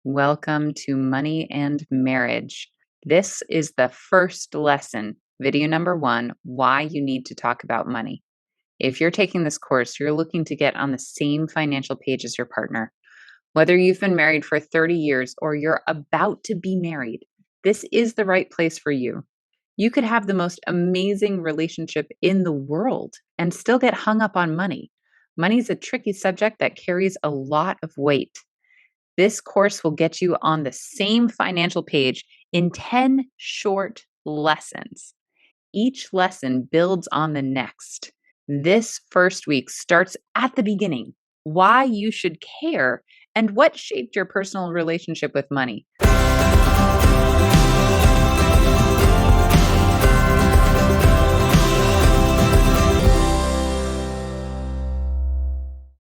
Welcome to Money and Marriage. This is the first lesson, video number one, why you need to talk about money. If you're taking this course, you're looking to get on the same financial page as your partner. Whether you've been married for 30 years or you're about to be married, this is the right place for you. You could have the most amazing relationship in the world and still get hung up on money. Money is a tricky subject that carries a lot of weight. This course will get you on the same financial page in 10 short lessons. Each lesson builds on the next. This first week starts at the beginning, why you should care and what shaped your personal relationship with money.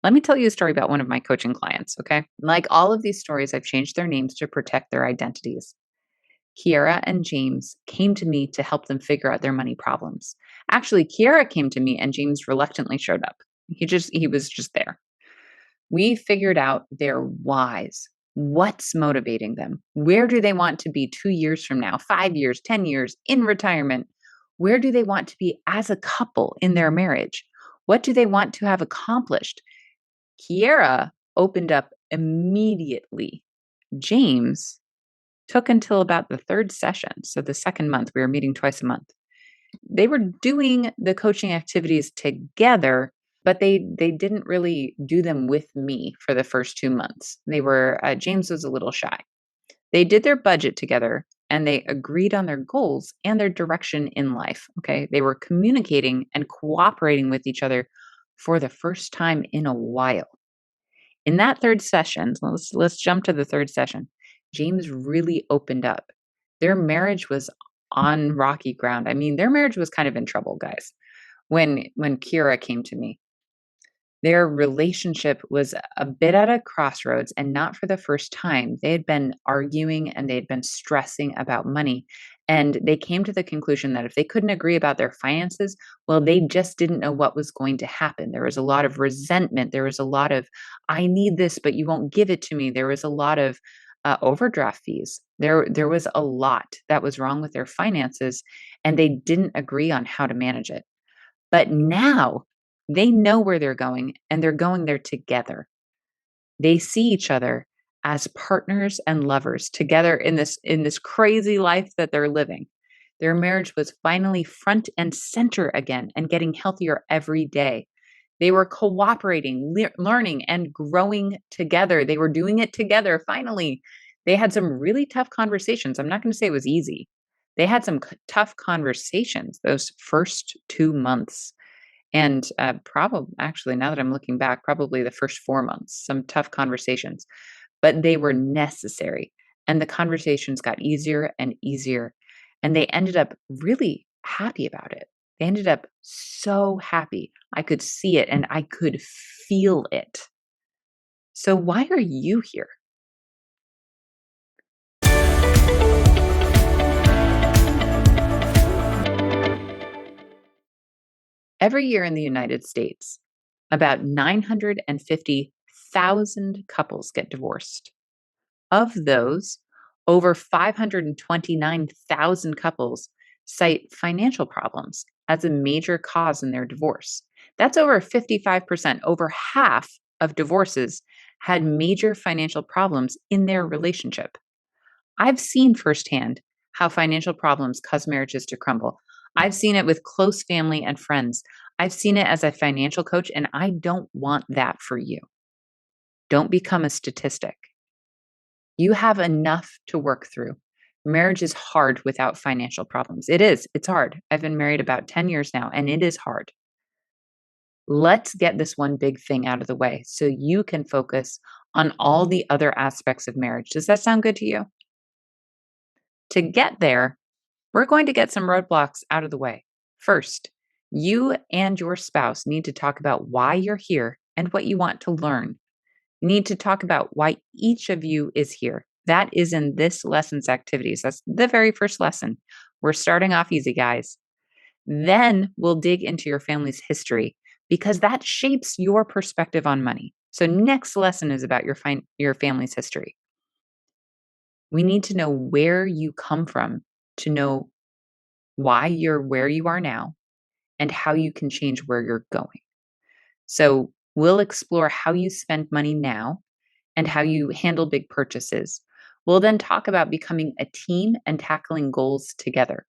Let me tell you a story about one of my coaching clients, okay? Like all of these stories, I've changed their names to protect their identities. Kiara and James came to me to help them figure out their money problems. Actually, Kiara came to me and James reluctantly showed up. He was just there. We figured out their whys. What's motivating them? Where do they want to be 2 years from now, 5 years, 10 years in retirement? Where do they want to be as a couple in their marriage? What do they want to have accomplished? Kiara opened up immediately. James took until about the third session. So the second month, we were meeting twice a month. They were doing the coaching activities together, but they didn't really do them with me for the first 2 months. James was a little shy. They did their budget together and they agreed on their goals and their direction in life. Okay. They were communicating and cooperating with each other for the first time in a while. In that third session, let's jump to the third session. James really opened up. Their marriage was on rocky ground. I mean, their marriage was kind of in trouble, guys. When Kiara came to me, their relationship was a bit at a crossroads, and not for the first time. They had been arguing and they had been stressing about money. And they came to the conclusion that if they couldn't agree about their finances, well, they just didn't know what was going to happen. There was a lot of resentment. There was a lot of, I need this, but you won't give it to me. There was a lot of overdraft fees. There was a lot that was wrong with their finances, and they didn't agree on how to manage it. But now they know where they're going and they're going there together. They see each other as partners and lovers together in this crazy life that they're living. Their marriage was finally front and center again and getting healthier every day. They were cooperating, learning and growing together. They were doing it together finally. They had some really tough conversations. I'm not going to say it was easy. They had some tough conversations those first 2 months. And probably, actually, now that I'm looking back, probably the first 4 months, some tough conversations, but they were necessary. And the conversations got easier and easier. And they ended up really happy about it. They ended up so happy. I could see it and I could feel it. So, why are you here? Every year in the United States, about 950,000 couples get divorced. Of those, over 529,000 couples cite financial problems as a major cause in their divorce. That's over 55%. Over half of divorces had major financial problems in their relationship. I've seen firsthand how financial problems cause marriages to crumble. I've seen it with close family and friends. I've seen it as a financial coach, and I don't want that for you. Don't become a statistic. You have enough to work through. Marriage is hard without financial problems. It is. It's hard. I've been married about 10 years now, and it is hard. Let's get this one big thing out of the way so you can focus on all the other aspects of marriage. Does that sound good to you? To get there, we're going to get some roadblocks out of the way. First, you and your spouse need to talk about why you're here and what you want to learn. You need to talk about why each of you is here. That is in this lesson's activities. That's the very first lesson. We're starting off easy, guys. Then we'll dig into your family's history because that shapes your perspective on money. So next lesson is about your family's history. We need to know where you come from to know why you're where you are now and how you can change where you're going. So, we'll explore how you spend money now and how you handle big purchases. We'll then talk about becoming a team and tackling goals together.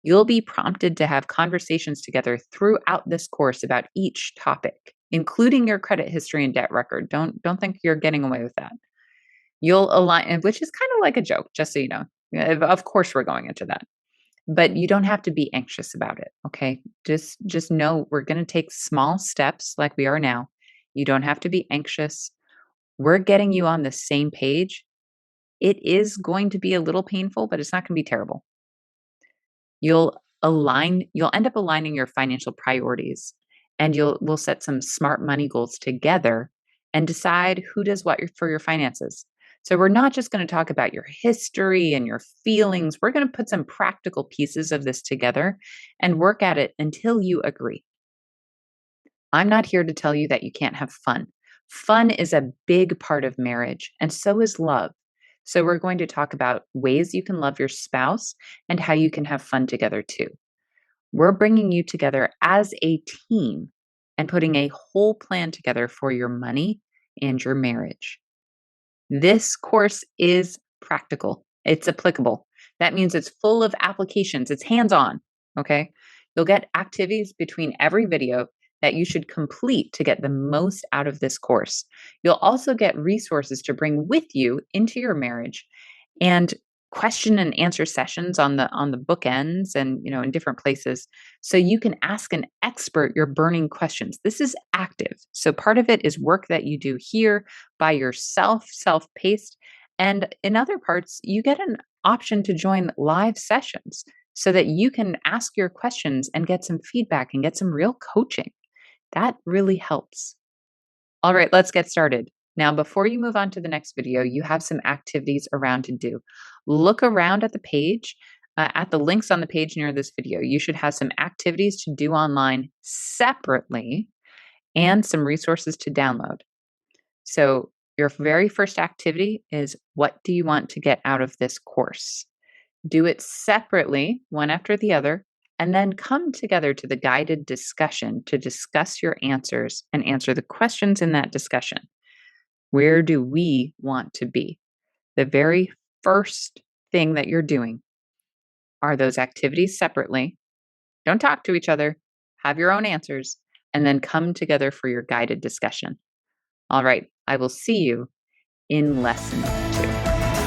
You'll be prompted to have conversations together throughout this course about each topic, including your credit history and debt record. Don't think you're getting away with that. You'll align, which is kind of like a joke, just so you know. Of course, we're going into that, but you don't have to be anxious about it. Okay, just know we're going to take small steps like we are now. You don't have to be anxious. We're getting you on the same page. It is going to be a little painful, but it's not going to be terrible. You'll end up aligning your financial priorities, and we'll set some smart money goals together and decide who does what for your finances. So we're not just going to talk about your history and your feelings. We're going to put some practical pieces of this together and work at it until you agree. I'm not here to tell you that you can't have fun. Fun is a big part of marriage, and so is love. So, we're going to talk about ways you can love your spouse and how you can have fun together too. We're bringing you together as a team and putting a whole plan together for your money and your marriage. This course is practical, it's applicable. That means it's full of applications, it's hands on. Okay. You'll get activities between every video that you should complete to get the most out of this course. You'll also get resources to bring with you into your marriage and question and answer sessions on the bookends and in different places, so you can ask an expert your burning questions. This is active, so part of it is work that you do here by yourself, self-paced, and in other parts you get an option to join live sessions so that you can ask your questions and get some feedback and get some real coaching. That really helps. All right, let's get started. Now, before you move on to the next video, you have some activities around to do. Look around at the page, at the links on the page near this video. You should have some activities to do online separately and some resources to download. So, your very first activity is, what do you want to get out of this course? Do it separately, one after the other, and then come together to the guided discussion to discuss your answers and answer the questions in that discussion. Where do we want to be? The very first thing that you're doing are those activities separately. Don't talk to each other, have your own answers, and then come together for your guided discussion. All right, I will see you in lesson 2.